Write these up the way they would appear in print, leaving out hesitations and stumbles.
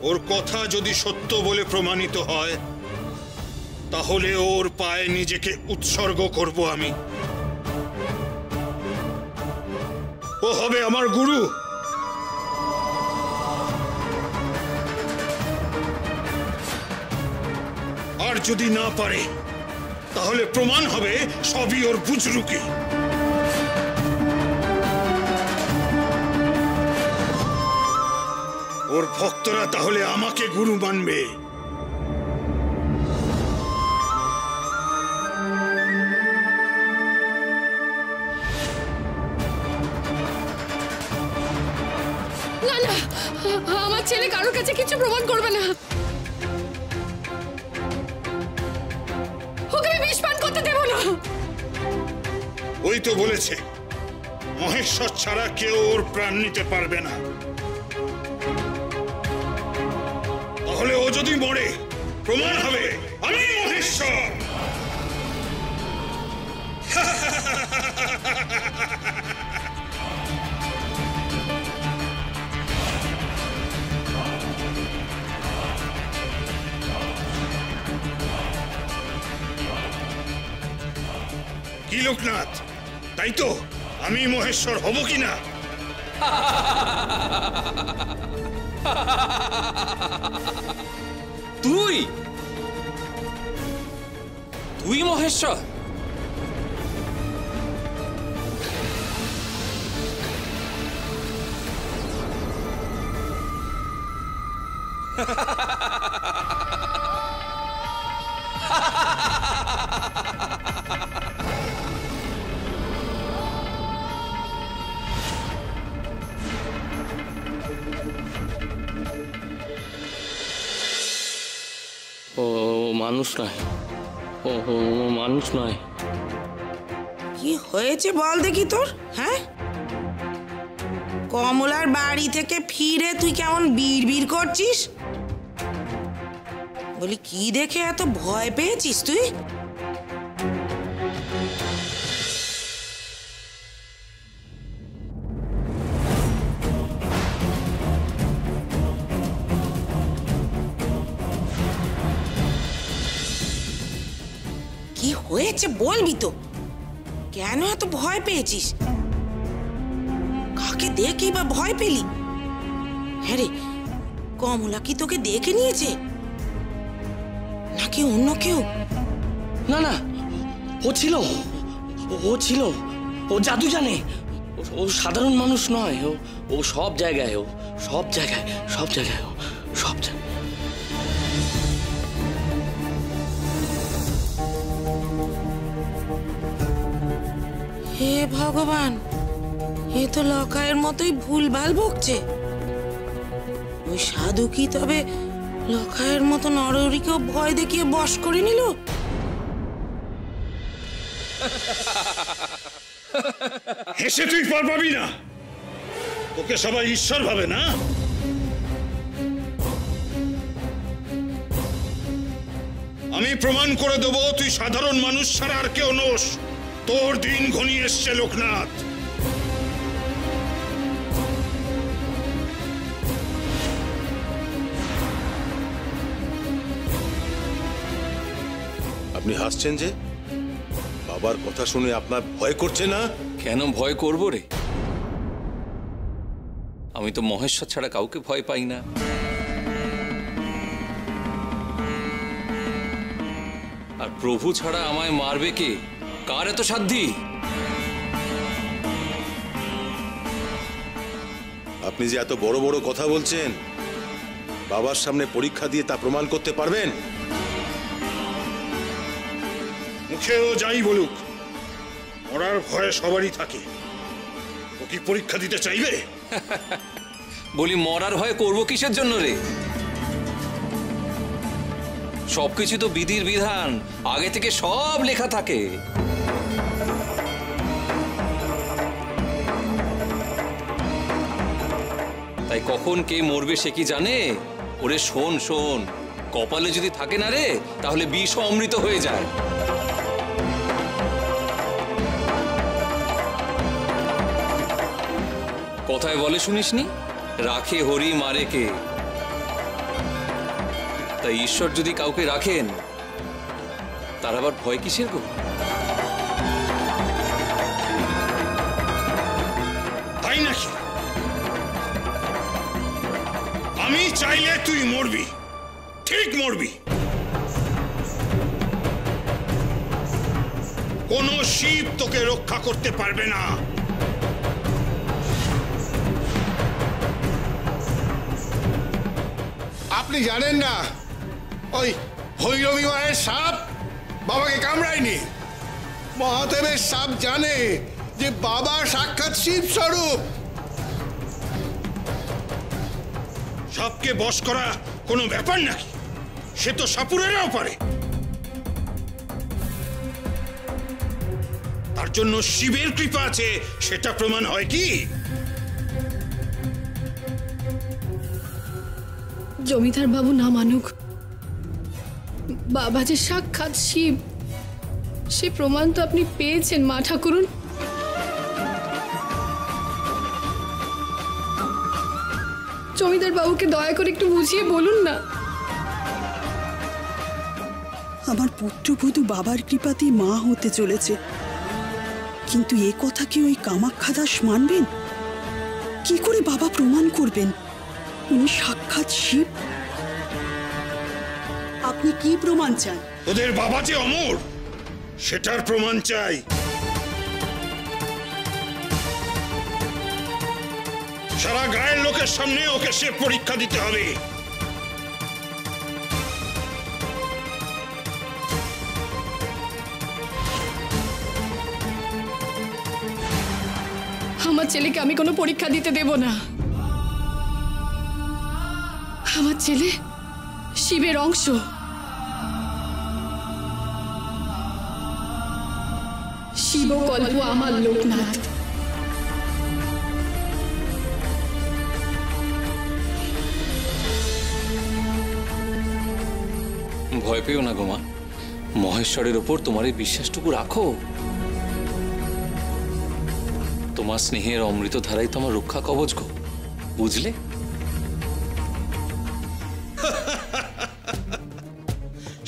ওর কথা যদি সত্য বলে প্রমাণিত হয় তাহলে ওর পায়ে নিজেকে উৎসর্গ করব আমি। ও হবে আমার গুরু। আর যদি না পারে তাহলে প্রমাণ হবে সবই ওর বুজরুকি। ওর ভক্তরা তাহলে আমাকে গুরু মানবে। না না, আমার ছেলে কারোর কাছে কিছু প্রমাণ করবে না। ওকে আমি বিষ পান করতে দেব না। ওই তো বলেছে মহেশ্বর ছাড়া কেউ ওর প্রাণ নিতে পারবে না। তাহলে ও যদি মরে প্রমাণ হবে আমি মহেশ্বর। কি লোকনাথ, তাই তো আমি মহেশ্বর হব কিনা? তুই তুই মহেশ্বর? ও মানুষ নয়, ও মানুষ নয়। কি হয়েছে বল দেখি তোর? হ্যাঁ, কমলার বাড়ি থেকে ফিরে তুই কেমন বিড়বিড় করছিস? বলি কি দেখে এত ভয় পেয়েছিস তুই? কি হয়েছে বলবি তো? কেন এত ভয় পেয়েছিস? কাকে দেখেই বা ভয় পেলি? হ্যাঁ রে, কমলা কি তোকে দেখে নিয়েছে নাকি অন্য কেউ? না না, ও ছিল, ও ছিল, ও জাদু জানে। ও সাধারণ মানুষ নয়। ও সব জায়গায়, ও সব জায়গায়, সব জায়গায়, সব জায়গায়। হে ভগবান, এ তো লকায়ের মতোই ভুলভাল বকছে। ওই সাধু কি তবে লকায়ের মতো নরহরিকেও ভয় দেখিয়ে বশ করে নিল? হেসে তুই পার পাবি না। ওকে সবাই ঈশ্বর ভাবে না। আমি প্রমাণ করে দেব তুই সাধারণ মানুষ ছাড়া আর কেউ নোস। তোর দিন ঘনিয়ে এসছে লোকনাথ। আপনি হাসছেন যে? বাবার কথা শুনে আপনার ভয় করছে না? কেন ভয় করবো রে? আমি তো মহেশ্বর ছাড়া কাউকে ভয় পাই না। আর প্রভু ছাড়া আমায় মারবে কে? কার এত সাধ্যি? আপনি যে এত বড় বড় কথা বলছেন, বাবার সামনে পরীক্ষা দিয়ে তা প্রমাণ করতে পারবেন? মুখেও যাই বলুক, মরার ভয়ে সবারই থাকে। ও কি পরীক্ষা দিতে চাইবে? বলি মরার ভয় করবো কিসের জন্য রে? সবকিছু তো বিধির বিধান, আগে থেকে সব লেখা থাকে। তাই কখন কে মরবে সে কি জানে? ওরে শোন শোন, কপালে যদি থাকে না রে, তাহলে বিষ অমৃত হয়ে যায়। কথায় বলে শুনিসনি, রাখে হরি মারে কে। তাই ঈশ্বর যদি কাউকে রাখেন তার আবার ভয় কিসের গো? তাই নাকি? আমি চাইলে তুই মরবি, ঠিক মরবি। কোনো শিব তোকে রক্ষা করতে পারবে না। আপনি জানেন না ওই ভৈরবী মায়ের সাপ বাবাকে কামড়ায়নি? মহাদেবের সাপ জানে যে বাবা সাক্ষাৎ শিব স্বরূপ। সাপকে বশ করা কোনো ব্যাপার নাকি? সে তো সাপুরেরাও পারে। তার জন্য শিবের কৃপা আছে সেটা প্রমাণ হয় কি? জমিদার বাবু না মানুক, বাবা যে সাক্ষাৎ শিব সে প্রমাণ তো আপনি পেয়েছেন মা ঠাকুরুন। জমিদার বাবুকে দয়া করে একটু বুঝিয়ে বলুন না। আমার পুত্রবধূ বাবার কৃপাতে মা হতে চলেছে, কিন্তু এ কথা কি ওই কামাখ্যা দাস মানবেন? কি করে বাবা প্রমাণ করবেন উনি সাক্ষাৎ শিব? আপনি কি প্রমাণ চান? ওদের বাবা যে অমর সেটার প্রমাণ চাই। সারা গায়ের লোকের সামনে ওকে সে পরীক্ষা দিতে হবে। আমার ছেলেকে আমি কোনো পরীক্ষা দিতে দেব না। আমার ছেলে শিবের অংশ। শিবকল্প আমার লোকনাথ। ভয় পেও না গো মা, মহেশ্বরের ওপর তোমার এই বিশ্বাসটুকু রাখো। তোমার স্নেহের অমৃত ধারাই তোমার রক্ষা কবচ গো, বুঝলে?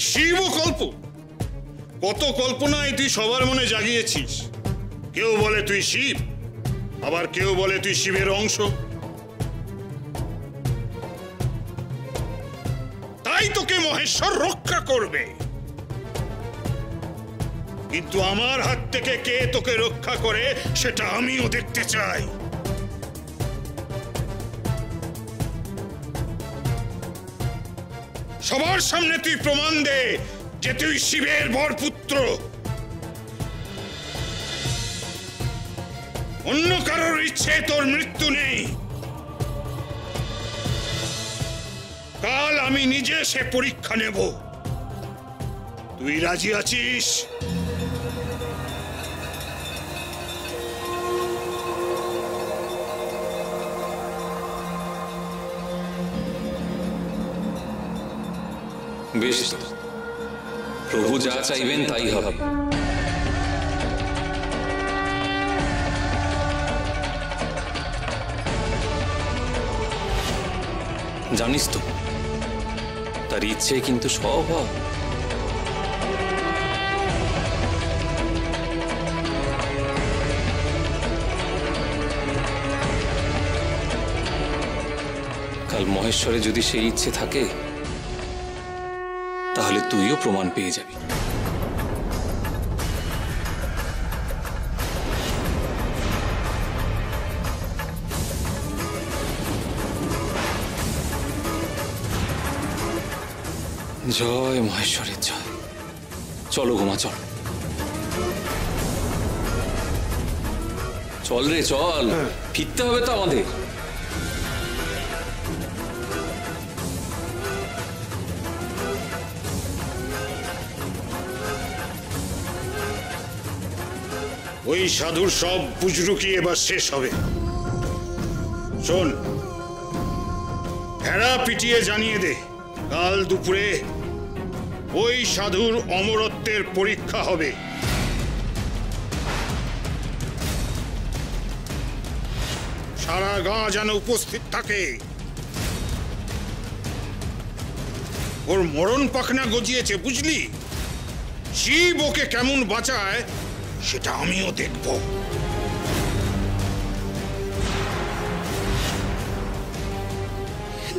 শিবকল্প কত কল্পনায় তুই সবার মনে জাগিয়েছিস। কেউ বলে তুই শিব, আবার কেউ বলে তুই শিবের অংশ। তাই তোকে মহেশ্বর রক্ষা করবে। কিন্তু আমার হাত থেকে কে তোকে রক্ষা করে সেটা আমিও দেখতে চাই। সবার সামনে তুই প্রমাণ দে যে তুই শিবের বরপুত্র। অন্য কারোর ইচ্ছে তোর মৃত্যু নেই। কাল আমি নিজে সে পরীক্ষা নেব। তুই রাজি আছিস? বেশ, প্রভু যা চাইবেন তাই হবে। জানিস তো তার ইচ্ছে কিন্তু সব হয়। কাল মহেশ্বরে যদি সেই ইচ্ছে থাকে তাহলে তুইও প্রমাণ পেয়ে যাবি। জয় মহেশ্বরের জয়। চলো ঘুমা, চল চল রে চল, ফিরতে হবে তো আমাদের। ওই সাধুর সব বুজরুকি এবার শেষ হবে। শোন, ভেড়া পিটিয়ে জানিয়ে দে কাল দুপুরে ওই সাধুর অমরত্বের পরীক্ষা হবে। সারা গাঁ যেন উপস্থিত থাকে। ওর মরণ পাখনা গজিয়েছে, বুঝলি? শিব ওকে কেমন বাঁচায় সেটা আমিও দেখব।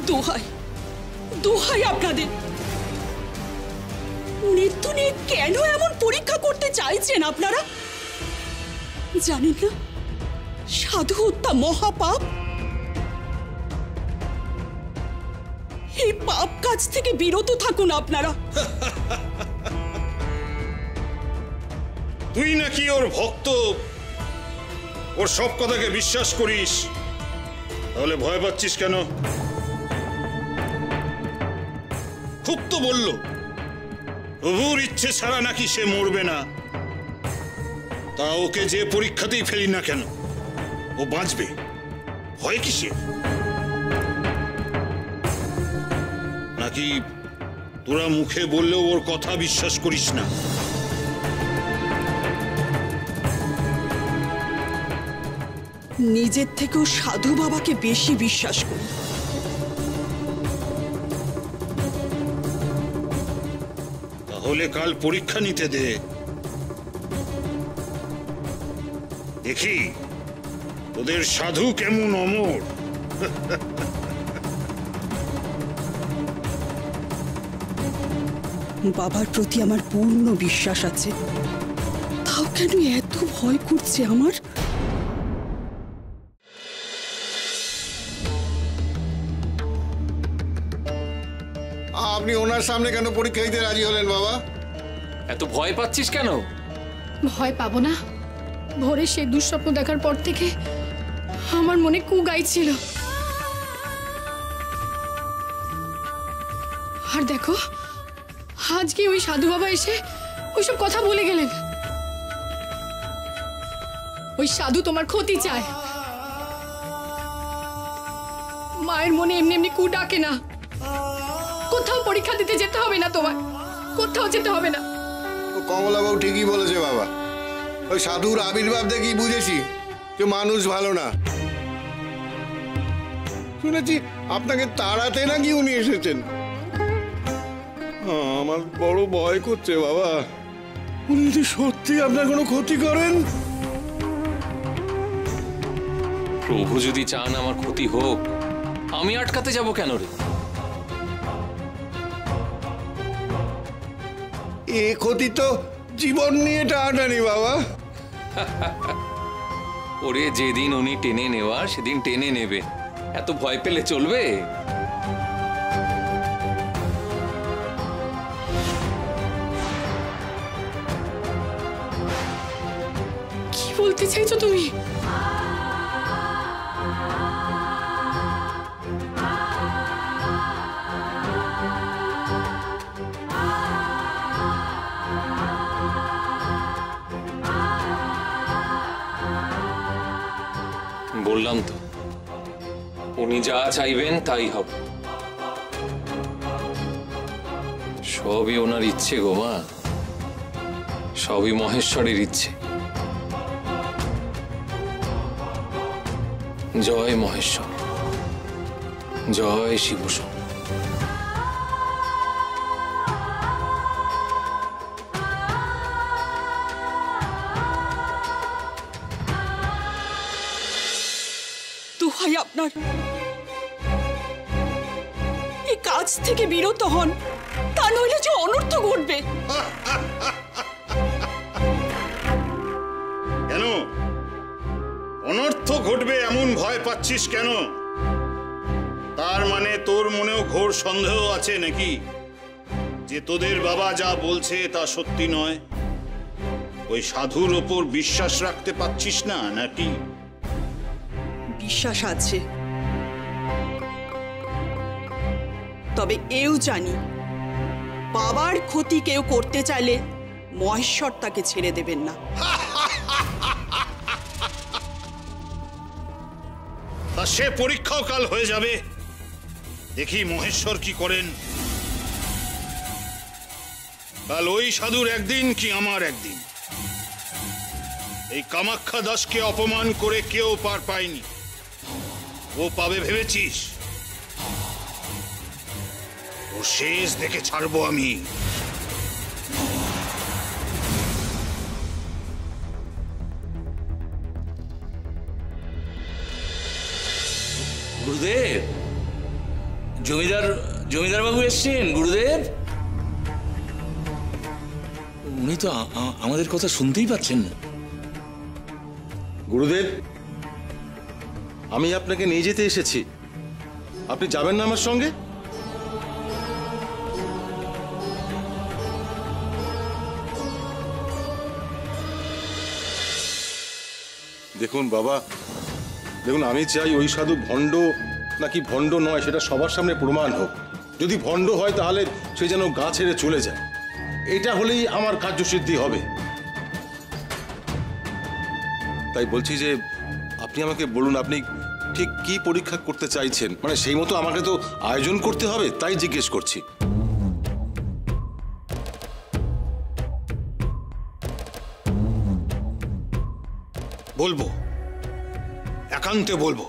দোহাই দোহাই আপনাদের, মৃত্যু নিয়ে কেন এমন পরীক্ষা করতে চাইছেন আপনারা? জানেন না সাধু হত্যা মহাপাপ? এই পাপ কাজ থেকে বিরত থাকুন আপনারা। তুই নাকি ওর ভক্ত, ওর সব কথাকে বিশ্বাস করিস, তাহলে ভয় পাচ্ছিস কেন? খুব তো বলল প্রভুর ইচ্ছে ছাড়া নাকি সে মরবে না। তা ওকে যে পরীক্ষাতেই ফেলি না কেন ও বাঁচবে, ভয় কিসের? নাকি তোরা মুখে বললেও ওর কথা বিশ্বাস করিস না? নিজের থেকেও সাধু বাবাকে বেশি বিশ্বাস করি। তাহলে কাল পরীক্ষা নিতে দে, দেখি তোদের সাধু কেমন অমর। বাবার প্রতি আমার পূর্ণ বিশ্বাস আছে, তাও কেন এত ভয় করছে আমার? আপনি ওনার সামনে কেন পরীক্ষা দিতে রাজি হলেন বাবা? এত ভয় পাচ্ছিস কেন? ভয় পাবো না? ভোরে সেই দুঃস্বপ্ন দেখার পর থেকে আমার মনে কু গাইছিল। আর দেখো আজকে ওই সাধু বাবা এসে ওইসব কথা বলে গেলেন। ওই সাধু তোমার ক্ষতি চায়। মায়ের মনে এমনি এমনি কু ডাকে না। কোথাও পরীক্ষা দিতে যেতে হবে না, তোমার কোথাও যেতে হবে না। কমলা বাবু ঠিকই বলেছে বাবা, ওই সাধুর আবির্ভাব দেখেই বুঝেছি যে মানুষ ভালো না। শুনেছি আপনাকে তাড়াতে নাকি উনি এসেছেন। আমার বড় ভয় করছে বাবা, উনি যদি সত্যি আপনার কোনো ক্ষতি করেন। প্রভু যদি চান আমার ক্ষতি হোক, আমি আটকাতে যাব কেন রে? এ ক্ষতি তো জীবন নিয়ে টানাটানি বাবা। ওরে যেদিন উনি টেনে নেওয়ার সেদিন টেনে নেবে, এত ভয় পেলে চলবে? কি বলতে চাইছো তুমি? বললাম তো, উনি যা চাইবেন তাই হবে। সবই ওনার ইচ্ছে গো মা, সবই মহেশ্বরের ইচ্ছে। জয় মহেশ্বর, জয় শিবশঙ্কর। দোহাই আপনার, এই কাজ থেকে বিরত হন, তা নইলে যে অনর্থ ঘটবে। কেন অনর্থ ঘটবে এমন ভয় পাচ্ছিস কেন? তার মানে তোর মনেও ঘোর সন্দেহ আছে নাকি যে তোদের বাবা যা বলছে তা সত্যি নয়? ওই সাধুর ওপর বিশ্বাস রাখতে পাচ্ছিস না নাকি? বিশ্বাস আছে, তবে এও জানি বাবার ক্ষতি কেউ করতে চাইলে মহেশ্বর তাকে ছেড়ে দেবেন না। তা সে পরীক্ষাও কাল হয়ে যাবে, দেখি মহেশ্বর কি করেন। কাল ওই সাধুর একদিন কি আমার একদিন। এই কামাখ্যা দাসকে অপমান করে কেউ পার পায়নি, ও পাবে ভেবেছিস? ও ওর শেষ দেখে ছাড়বো আমি। গুরুদেব, জমিদার বাবু এসছেন। গুরুদেব, উনি তো আমাদের কথা শুনতেই পাচ্ছেন না। গুরুদেব, আমি আপনাকে নিয়ে যেতে এসেছি, আপনি যাবেন না আমার সঙ্গে? দেখুন বাবা, দেখুন, আমি চাই ওই সাধু ভণ্ড নাকি ভণ্ড নয় সেটা সবার সামনে প্রমাণ হোক। যদি ভণ্ড হয় তাহলে সে যেন গা ছেড়ে চলে যায়, এটা হলেই আমার কার্যসিদ্ধি হবে। তাই বলছি যে আপনি আমাকে বলুন, আপনি ঠিক কি পরীক্ষা করতে চাইছেন? মানে সেই মতো আমাকে তো আয়োজন করতে হবে, তাই জিজ্ঞেস করছি। বলবো, একান্তে বলবো।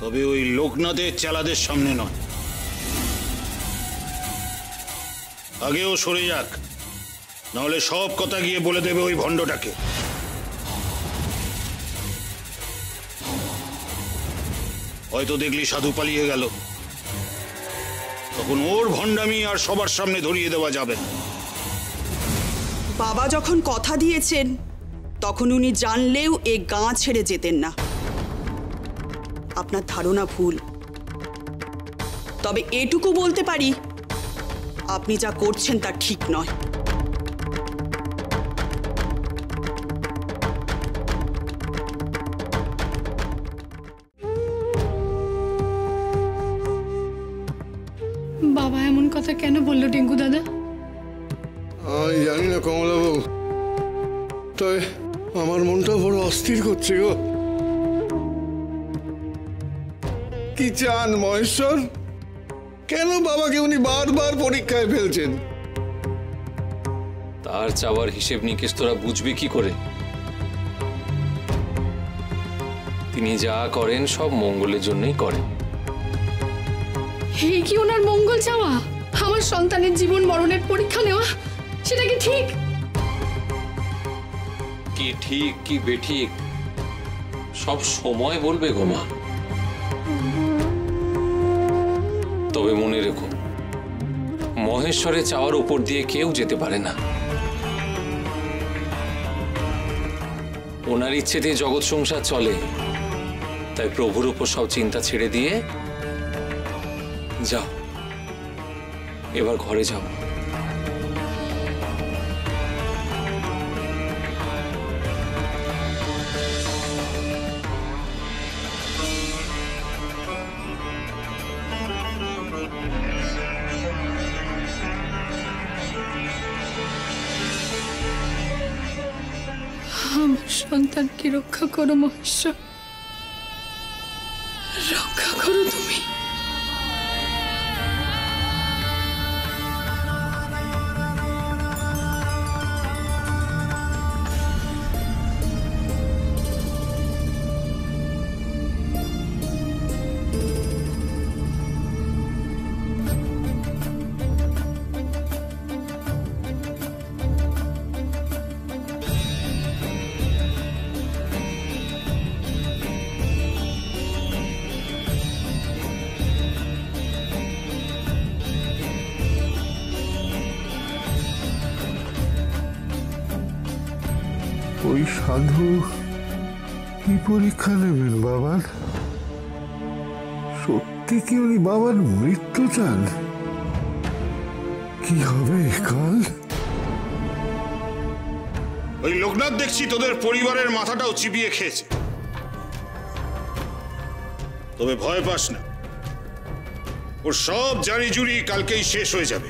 তবে ওই লোকনাথের চেলাদের সামনে নয়। আগেও সরে যাক, নাহলে সব কথা গিয়ে বলে দেবে ওই ভণ্ডটাকে। হয়তো দেখলি সাধু পালিয়ে গেল, তখন ওর ভণ্ডামি আর সবার সামনে ধরিয়ে দেওয়া যাবে না। বাবা যখন কথা দিয়েছেন তখন উনি জানলেও এ গাঁ ছেড়ে যেতেন না। আপনার ধারণা ভুল। তবে এটুকু বলতে পারি, আপনি যা করছেন তা ঠিক নয়। বাবা এমন কথা কেন বললো টেঙ্গু দাদা? আমি জানি না কমলাবাবু, তবে আমার মনটা বড় অস্থির করছে গো। কি চান মহেশ্বর? কেন বাবাকে উনি বারবার পরীক্ষায় ফেলছেন? তার চাওয়ার হিসেব নিকেশ তোরা বুঝবি কি করে? তিনি যা করেন সব মঙ্গলের জন্যই করেন। এই কি ওনার মঙ্গল চাওয়া? আমার সন্তানের জীবন মরণের পরীক্ষা নেওয়া, সেটা কি ঠিক? কি ঠিক কি বেঠিক সব সময় বলবে গো মা। তবে মনে রেখো, মহেশ্বরের চাওয়ার উপর দিয়ে কেউ যেতে পারে না। ওনার ইচ্ছেতে জগৎ সংসার চলে, তাই প্রভুর উপর সব চিন্তা ছেড়ে দিয়ে যাও, এবার ঘরে যাও। আমার সন্তানকে রক্ষা করো মহেশ্বর, রক্ষা করো তুমি। ওই সাধু কি পরীক্ষা নেবেন বাবার? সত্যি কি উনি বাবার মৃত্যু চান? কি হবে কাল? ওই লোকনাথ দেখছি তোদের পরিবারের মাথাটাও চিবিয়ে খেয়েছে। তবে ভয় পাস না, ওর সব জারি জুরি কালকেই শেষ হয়ে যাবে।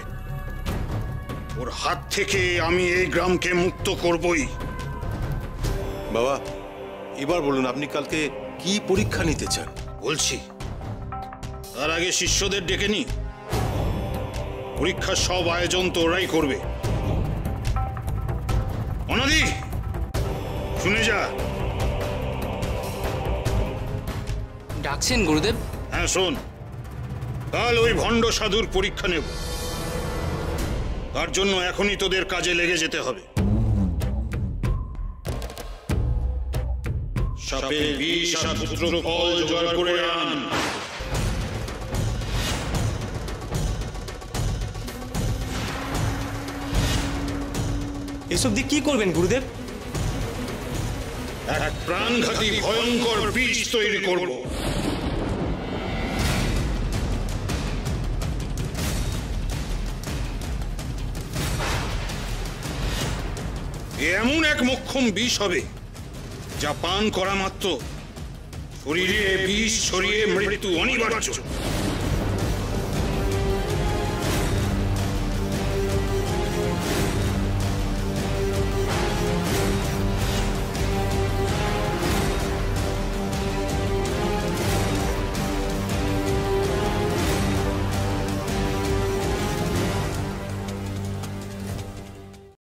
ওর হাত থেকে আমি এই গ্রামকে মুক্ত করবই। বাবা, এবার বলুন আপনি কালকে কি পরীক্ষা নিতে চান? বলছি, তার আগে শিষ্যদের ডেকে নি। পরীক্ষার সব আয়োজন তো ওরাই করবে। অনাদি, শুনে যা, ডাকছেন গুরুদেব? হ্যাঁ শোন, কাল ওই ভণ্ড সাধুর পরীক্ষা নেব। তার জন্য এখনই তোদের কাজে লেগে যেতে হবে। সাপের বিষ আর পুত্র ফল জোগাড় করে আন। এসব দিয়ে কি করবেন গুরুদেব? এক প্রাণঘাতী ভয়ঙ্কর বিষ তৈরি করব। এমন এক মোক্ষম বিষ হবে যা পান করা মাত্র শরীরে বিষ ছড়িয়ে মৃত্যু অনিবার্য।